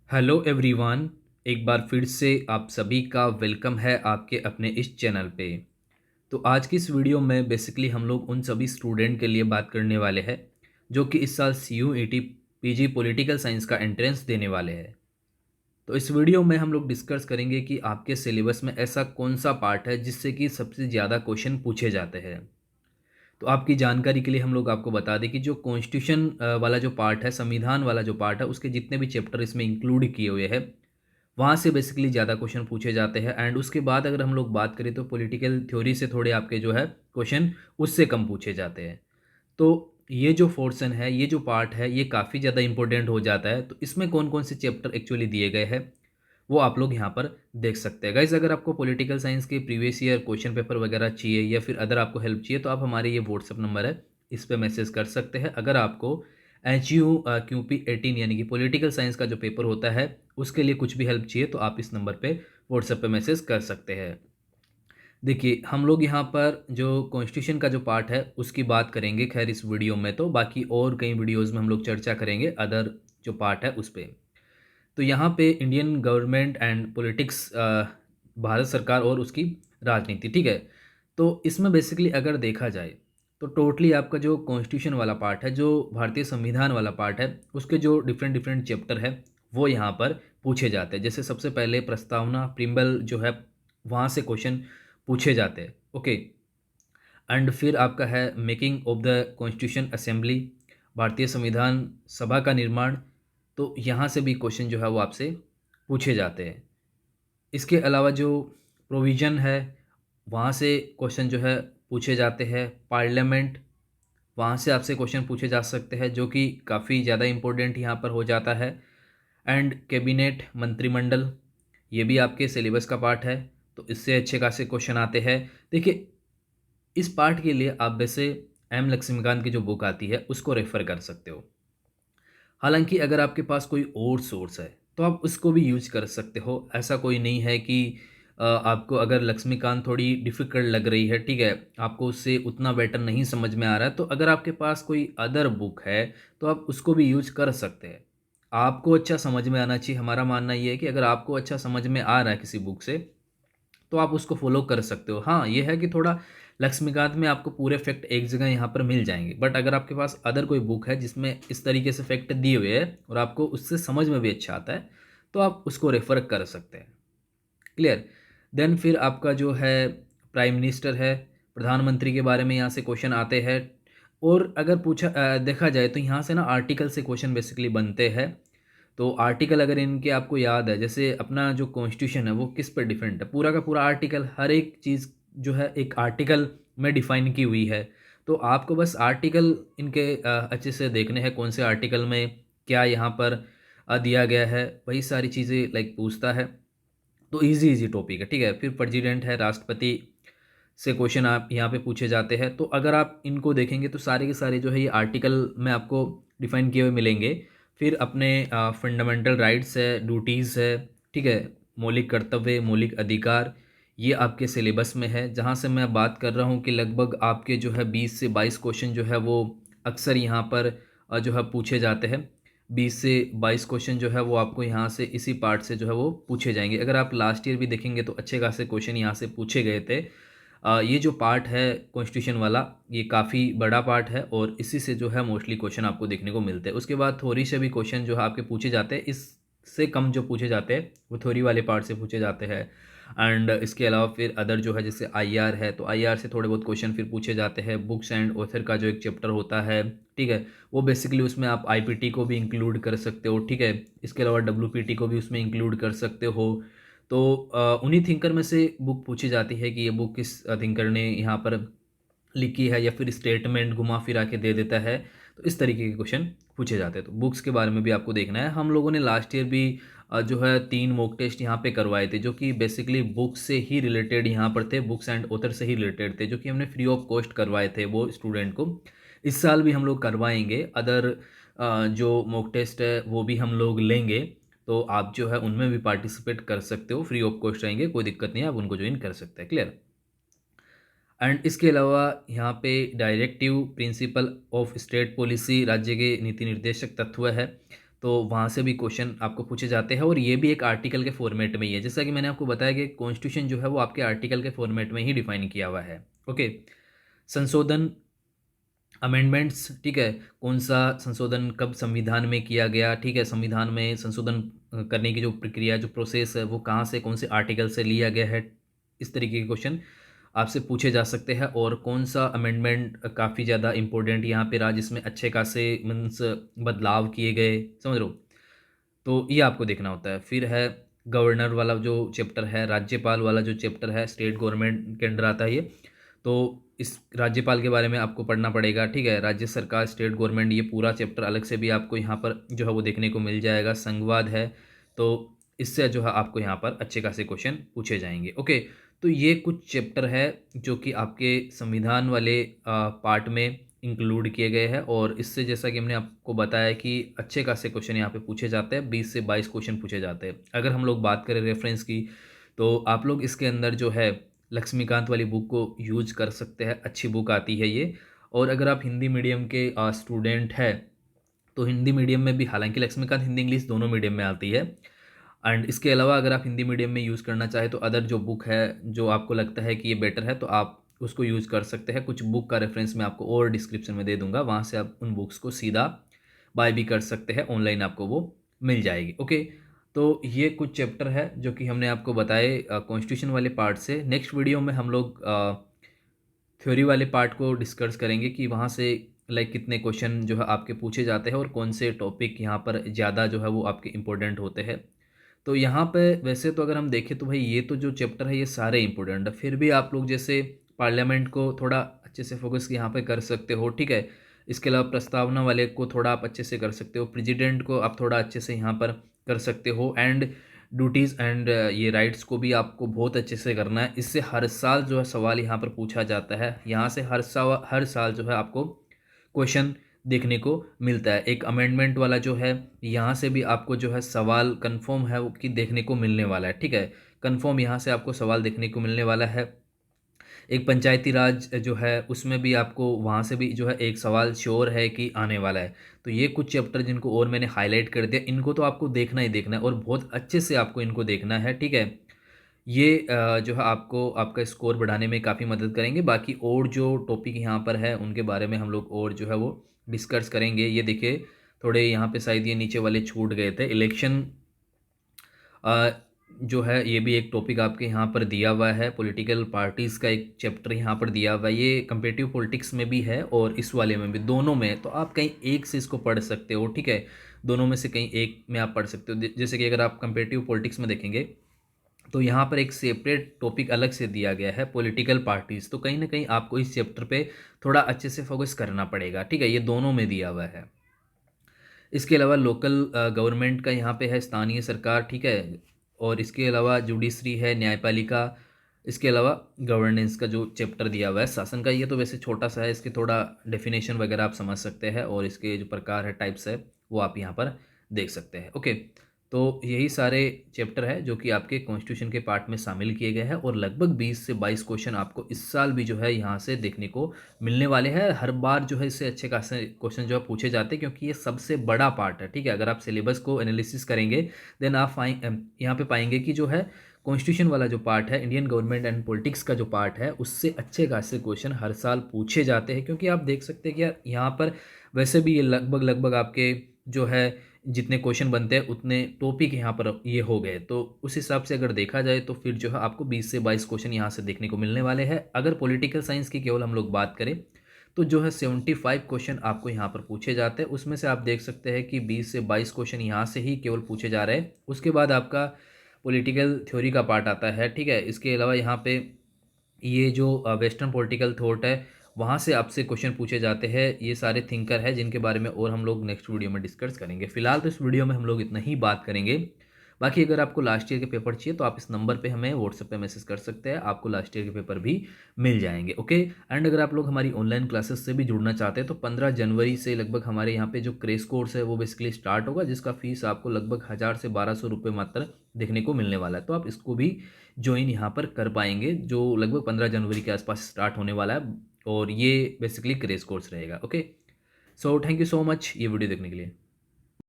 Hello everyone. एक बार फिर से आप सभी का वेलकम है आपके अपने इस चैनल पे। तो आज की इस वीडियो में बेसिकली हम लोग उन सभी स्टूडेंट के लिए बात करने वाले हैं जो कि इस साल CUET पीजी पॉलिटिकल साइंस का एंट्रेंस देने वाले हैं। तो इस वीडियो में हम लोग डिस्कस करेंगे कि आपके सिलेबस में ऐसा कौन सा पार्ट है जिससे कि सबसे ज़्यादा क्वेश्चन पूछे जाते हैं। तो आपकी जानकारी के लिए हम लोग आपको बता दें कि जो कॉन्स्टिट्यूशन वाला जो पार्ट है, संविधान वाला जो पार्ट है, उसके जितने भी चैप्टर इसमें इंक्लूड किए हुए हैं वहाँ से बेसिकली ज़्यादा क्वेश्चन पूछे जाते हैं। एंड उसके बाद अगर हम लोग बात करें तो पॉलिटिकल थ्योरी से थोड़े आपके जो है क्वेश्चन उससे कम पूछे जाते हैं। तो ये जो पोर्शन है, ये जो पार्ट है, ये काफ़ी ज़्यादा इंपॉर्टेंट हो जाता है। तो इसमें कौन कौन से चैप्टर एक्चुअली दिए गए हैं वो आप लोग यहाँ पर देख सकते हैं। गाइज, अगर आपको पॉलिटिकल साइंस के प्रीवियस ईयर क्वेश्चन पेपर वगैरह चाहिए या फिर अदर आपको हेल्प चाहिए तो आप हमारे ये व्हाट्सअप नंबर है, इस पर मैसेज कर सकते हैं। अगर आपको HUQP 18 यानी कि पॉलिटिकल साइंस का जो पेपर होता है उसके लिए कुछ भी हेल्प चाहिए तो आप इस नंबर पे व्हाट्सएप पे मैसेज कर सकते हैं। देखिए, हम लोग यहाँ पर जो कॉन्स्टिट्यूशन का जो पार्ट है उसकी बात करेंगे खैर इस वीडियो में, तो बाकी और कई वीडियोज़ में हम लोग चर्चा करेंगे अदर जो पार्ट है उस पर। तो यहाँ पे Indian government and politics, Bharat सरकार और उसकी राजनीति, ठीक है। तो इसमें बेसिकली अगर देखा जाए तो टोटली आपका जो कॉन्स्टिट्यूशन वाला पार्ट है, जो भारतीय संविधान वाला पार्ट है, उसके जो डिफरेंट डिफरेंट चैप्टर है वो यहाँ पर पूछे जाते हैं। जैसे सबसे पहले प्रस्तावना प्रिम्बल जो है वहाँ से क्वेश्चन पूछे जाते हैं, ओके। एंड फिर आपका है making of the constitution assembly, भारतीय संविधान सभा का निर्माण। तो यहाँ से भी क्वेश्चन जो है वो आपसे पूछे जाते हैं। इसके अलावा जो प्रोविज़न है वहाँ से क्वेश्चन जो है पूछे जाते हैं। पार्लियामेंट, वहाँ से आपसे क्वेश्चन पूछे जा सकते हैं जो कि काफ़ी ज़्यादा इम्पोर्टेंट यहाँ पर हो जाता है। एंड कैबिनेट, मंत्रिमंडल, ये भी आपके सिलेबस का पार्ट है तो इससे अच्छे खासे क्वेश्चन आते हैं। देखिए, इस पार्ट के लिए आप वैसे M लक्ष्मीकांत की जो बुक आती है उसको रेफ़र कर सकते हो। हालांकि अगर आपके पास कोई और सोर्स है तो आप उसको भी यूज कर सकते हो। ऐसा कोई नहीं है कि आपको अगर लक्ष्मीकांत थोड़ी डिफ़िकल्ट लग रही है, ठीक है, आपको उससे उतना बेटर नहीं समझ में आ रहा है, तो अगर आपके पास कोई अदर बुक है तो आप उसको भी यूज कर सकते हैं। आपको अच्छा समझ में आना चाहिए। हमारा मानना ये है कि अगर आपको अच्छा समझ में आ रहा है किसी बुक से तो आप उसको फॉलो कर सकते हो। हाँ, ये है कि थोड़ा लक्ष्मीकांत में आपको पूरे फैक्ट एक जगह यहाँ पर मिल जाएंगे, बट अगर आपके पास अदर कोई बुक है जिसमें इस तरीके से फैक्ट दिए हुए हैं और आपको उससे समझ में भी अच्छा आता है तो आप उसको रेफर कर सकते हैं। क्लियर। देन फिर आपका जो है प्राइम मिनिस्टर है, प्रधानमंत्री के बारे में यहाँ से क्वेश्चन आते हैं। और अगर देखा जाए तो यहाँ से ना आर्टिकल से क्वेश्चन बेसिकली बनते हैं। तो आर्टिकल अगर इनके आपको याद है, जैसे अपना जो कॉन्स्टिट्यूशन है वो किस पर डिफरेंट है, पूरा का पूरा आर्टिकल, हर एक चीज़ जो है एक आर्टिकल में डिफाइन की हुई है। तो आपको बस आर्टिकल इनके अच्छे से देखने हैं, कौन से आर्टिकल में क्या यहाँ पर दिया गया है, वही सारी चीज़ें लाइक पूछता है। तो इजी इजी टॉपिक है, ठीक है। फिर प्रेसिडेंट है, राष्ट्रपति से क्वेश्चन आप यहाँ पे पूछे जाते हैं। तो अगर आप इनको देखेंगे तो सारे के सारे जो है ये आर्टिकल में आपको डिफाइन किए हुए मिलेंगे। फिर अपने फंडामेंटल राइट्स है, ड्यूटीज़ है, ठीक है, मौलिक कर्तव्य, मौलिक अधिकार, ये आपके सिलेबस में है। जहाँ से मैं बात कर रहा हूँ कि लगभग आपके जो है 20 से 22 क्वेश्चन जो है वो अक्सर यहाँ पर जो है पूछे जाते हैं। 20 से 22 क्वेश्चन जो है वो आपको यहाँ से इसी पार्ट से जो है वो पूछे जाएंगे। अगर आप लास्ट ईयर भी देखेंगे तो अच्छे खासे क्वेश्चन यहाँ से पूछे गए थे। ये जो पार्ट है कॉन्स्टिट्यूशन वाला, ये काफ़ी बड़ा पार्ट है और इसी से जो है मोस्टली क्वेश्चन आपको देखने को मिलते हैं। उसके बाद थ्योरी से भी क्वेश्चन जो है आपके पूछे जाते हैं, इससे कम जो पूछे जाते हैं वो थ्योरी वाले पार्ट से पूछे जाते हैं। एंड इसके अलावा फिर अदर जो है जैसे IR है तो IR से थोड़े बहुत क्वेश्चन फिर पूछे जाते हैं। बुक्स एंड ऑथर का जो एक चैप्टर होता है, ठीक है, वो बेसिकली उसमें आप IPT को भी इंक्लूड कर सकते हो, ठीक है। इसके अलावा WPT को भी उसमें इंक्लूड कर सकते हो। तो उन्हीं थिंकर में से बुक पूछी जाती है कि ये बुक किस थिंकर ने यहाँ पर लिखी है, या फिर स्टेटमेंट घुमा फिरा के दे देता है। तो इस तरीके के क्वेश्चन पूछे जाते हैं। तो बुक्स के बारे में भी आपको देखना है। हम लोगों ने लास्ट ईयर भी जो है 3 मॉक टेस्ट यहाँ पे करवाए थे जो कि बेसिकली बुक्स से ही रिलेटेड यहाँ पर थे, बुक्स एंड ऑथर से ही रिलेटेड थे, जो कि हमने फ्री ऑफ कॉस्ट करवाए थे वो स्टूडेंट को। इस साल भी हम लोग करवाएंगे अदर जो मॉक टेस्ट है वो भी हम लोग लेंगे। तो आप जो है उनमें भी पार्टिसिपेट कर सकते हो, फ्री ऑफ कॉस्ट रहेंगे, कोई दिक्कत नहीं है, आप उनको ज्वाइन कर सकते हैं। क्लियर। एंड इसके अलावा यहाँ पे directive, principle of state policy, राज्य के नीति निर्देशक तत्व है। तो वहाँ से भी क्वेश्चन आपको पूछे जाते हैं, और ये भी एक आर्टिकल के फॉर्मेट में ही है। जैसा कि मैंने आपको बताया कि कॉन्स्टिट्यूशन जो है वो आपके आर्टिकल के फॉर्मेट में ही डिफाइन किया हुआ है। ओके, संशोधन, अमेंडमेंट्स, ठीक है, कौन सा संशोधन कब संविधान में किया गया, ठीक है, संविधान में संशोधन करने की जो प्रक्रिया, जो प्रोसेस है, वो कहाँ से, कौन से आर्टिकल से लिया गया है, इस तरीके के क्वेश्चन आपसे पूछे जा सकते हैं। और कौन सा अमेंडमेंट काफ़ी ज़्यादा इंपॉर्टेंट यहाँ पे रहा, जिसमें अच्छे खासे मीन्स बदलाव किए गए, समझ लो, तो ये आपको देखना होता है। फिर है गवर्नर वाला जो चैप्टर है, राज्यपाल वाला जो चैप्टर है, स्टेट गवर्नमेंट के अंडर आता है ये। तो इस राज्यपाल के बारे में आपको पढ़ना पड़ेगा, ठीक है, राज्य सरकार, स्टेट गवर्नमेंट, ये पूरा चैप्टर अलग से भी आपको यहाँ पर जो है वो देखने को मिल जाएगा। संघवाद है, तो इससे जो है आपको यहाँ पर अच्छे खासे क्वेश्चन पूछे जाएंगे। ओके, तो ये कुछ चैप्टर है जो कि आपके संविधान वाले पार्ट में इंक्लूड किए गए हैं, और इससे जैसा कि हमने आपको बताया कि अच्छे खासे क्वेश्चन यहाँ पे पूछे जाते हैं, 20 से 22 क्वेश्चन पूछे जाते हैं। अगर हम लोग बात करें रेफरेंस की, तो आप लोग इसके अंदर जो है लक्ष्मीकांत वाली बुक को यूज कर सकते हैं, अच्छी बुक आती है ये। और अगर आप हिंदी मीडियम के स्टूडेंट हैं, तो हिंदी मीडियम में भी, हालांकि लक्ष्मीकांत हिंदी इंग्लिश दोनों मीडियम में आती है, एंड इसके अलावा अगर आप हिंदी मीडियम में यूज़ करना चाहें तो अदर जो बुक है, जो आपको लगता है कि ये बेटर है, तो आप उसको यूज़ कर सकते हैं। कुछ बुक का रेफरेंस मैं आपको और डिस्क्रिप्शन में दे दूंगा, वहाँ से आप उन बुक्स को सीधा बाय भी कर सकते हैं, ऑनलाइन आपको वो मिल जाएगी। ओके, तो ये कुछ चैप्टर है जो कि हमने आपको बताए कॉन्स्टिट्यूशन वाले पार्ट से। नेक्स्ट वीडियो में हम लोग थ्योरी वाले पार्ट को डिस्कस करेंगे कि वहाँ से लाइक कितने क्वेश्चन जो है आपके पूछे जाते हैं, और कौन से टॉपिक यहाँ पर ज़्यादा जो है वो आपके इंपॉर्टेंट होते हैं। तो यहाँ पे वैसे तो अगर हम देखें तो भाई ये तो जो चैप्टर है ये सारे इंपॉर्टेंट है, फिर भी आप लोग जैसे पार्लियामेंट को थोड़ा अच्छे से फोकस यहाँ पे कर सकते हो, ठीक है। इसके अलावा प्रस्तावना वाले को थोड़ा आप अच्छे से कर सकते हो, प्रेसिडेंट को आप थोड़ा अच्छे से यहाँ पर कर सकते हो, एंड ड्यूटीज़ एंड ये राइट्स को भी आपको बहुत अच्छे से करना है। इससे हर साल जो है सवाल यहाँ पर पूछा जाता है, यहाँ से हर साल जो है आपको क्वेश्चन देखने को मिलता है। एक अमेंडमेंट वाला जो है, यहाँ से भी आपको जो है सवाल कंफर्म है वो कि देखने को मिलने वाला है, ठीक है, कंफर्म यहाँ से आपको सवाल देखने को मिलने वाला है। एक पंचायती राज जो है उसमें भी आपको वहाँ से भी जो है एक सवाल श्योर है कि आने वाला है। तो ये कुछ चैप्टर जिनको और मैंने हाईलाइट कर दिया, इनको तो आपको देखना ही देखना है, और बहुत अच्छे से आपको इनको देखना है, ठीक है। ये जो है आपको आपका स्कोर बढ़ाने में काफ़ी मदद करेंगे। बाकी और जो टॉपिक यहाँ पर है उनके बारे में हम लोग और जो है वो डिस्कस करेंगे। ये देखिए, थोड़े यहाँ पे शायद ये नीचे वाले छूट गए थे। इलेक्शन जो है ये भी एक टॉपिक आपके यहाँ पर दिया हुआ है। पॉलिटिकल पार्टीज़ का एक चैप्टर यहाँ पर दिया हुआ है, ये कंपेटिटिव पॉलिटिक्स में भी है और इस वाले में भी, दोनों में। तो आप कहीं एक से इसको पढ़ सकते हो, ठीक है, दोनों में से कहीं एक में आप पढ़ सकते हो। जैसे कि अगर आप कंपेटिटिव पॉलिटिक्स में देखेंगे तो यहाँ पर एक सेपरेट टॉपिक अलग से दिया गया है, पॉलिटिकल पार्टीज़। तो कहीं ना कहीं आपको इस चैप्टर पे थोड़ा अच्छे से फोकस करना पड़ेगा, ठीक है, ये दोनों में दिया हुआ है। इसके अलावा लोकल गवर्नमेंट का यहाँ पे है, स्थानीय सरकार, ठीक है, और इसके अलावा जुडिशरी है, न्यायपालिका। इसके अलावा गवर्नेंस का जो चैप्टर दिया हुआ है शासन का, ये तो वैसे छोटा सा है, इसके थोड़ा डेफिनेशन वगैरह आप समझ सकते हैं, और इसके जो प्रकार है, टाइप्स है, वो आप यहाँ पर देख सकते हैं। ओके, तो यही सारे चैप्टर है जो कि आपके कॉन्स्टिट्यूशन के पार्ट में शामिल किए गए हैं, और लगभग 20 से 22 क्वेश्चन आपको इस साल भी जो है यहाँ से देखने को मिलने वाले हैं। हर बार जो है इससे अच्छे खासे क्वेश्चन जो है पूछे जाते हैं, क्योंकि ये सबसे बड़ा पार्ट है, ठीक है। अगर आप सिलेबस को एनालिसिस करेंगे देन आप यहाँ पे पाएंगे कि जो है कॉन्स्टिट्यूशन वाला जो पार्ट है, इंडियन गवर्नमेंट एंड पॉलिटिक्स का जो पार्ट है, उससे अच्छे खासे क्वेश्चन हर साल पूछे जाते हैं। क्योंकि आप देख सकते हैं कि यार यहाँ पर वैसे भी ये लगभग लगभग आपके जो है जितने क्वेश्चन बनते हैं उतने टॉपिक यहाँ पर ये हो गए, तो उस हिसाब से अगर देखा जाए तो फिर जो है आपको 20 से 22 क्वेश्चन यहाँ से देखने को मिलने वाले हैं। अगर पॉलिटिकल साइंस की केवल हम लोग बात करें तो जो है 75 क्वेश्चन आपको यहाँ पर पूछे जाते हैं, उसमें से आप देख सकते हैं कि 20 से 22 क्वेश्चन यहाँ से ही केवल पूछे जा रहे हैं। उसके बाद आपका पॉलिटिकल थ्योरी का पार्ट आता है, ठीक है। इसके अलावा यहाँ पे ये जो वेस्टर्न पॉलिटिकल थॉट है, वहाँ से आपसे क्वेश्चन पूछे जाते हैं। ये सारे थिंकर हैं जिनके बारे में और हम लोग नेक्स्ट वीडियो में डिस्कस करेंगे। फिलहाल तो इस वीडियो में हम लोग इतना ही बात करेंगे। बाकी अगर आपको लास्ट ईयर के पेपर चाहिए तो आप इस नंबर पे हमें व्हाट्सएप पे मैसेज कर सकते हैं, आपको लास्ट ईयर के पेपर भी मिल जाएंगे। ओके, एंड अगर आप लोग हमारी ऑनलाइन क्लासेस से भी जुड़ना चाहते हैं तो 15 जनवरी से लगभग हमारे यहाँ पे जो क्रेश कोर्स है वो बेसिकली स्टार्ट होगा, जिसका फीस आपको लगभग 1000 से 1200 रुपये मात्र देखने को मिलने वाला है। तो आप इसको भी ज्वाइन यहाँ पर कर पाएंगे, जो लगभग 15 जनवरी के आसपास स्टार्ट होने वाला है, और ये बेसिकली क्रेश कोर्स रहेगा। Okay, so thank you so much ये वीडियो देखने के लिए।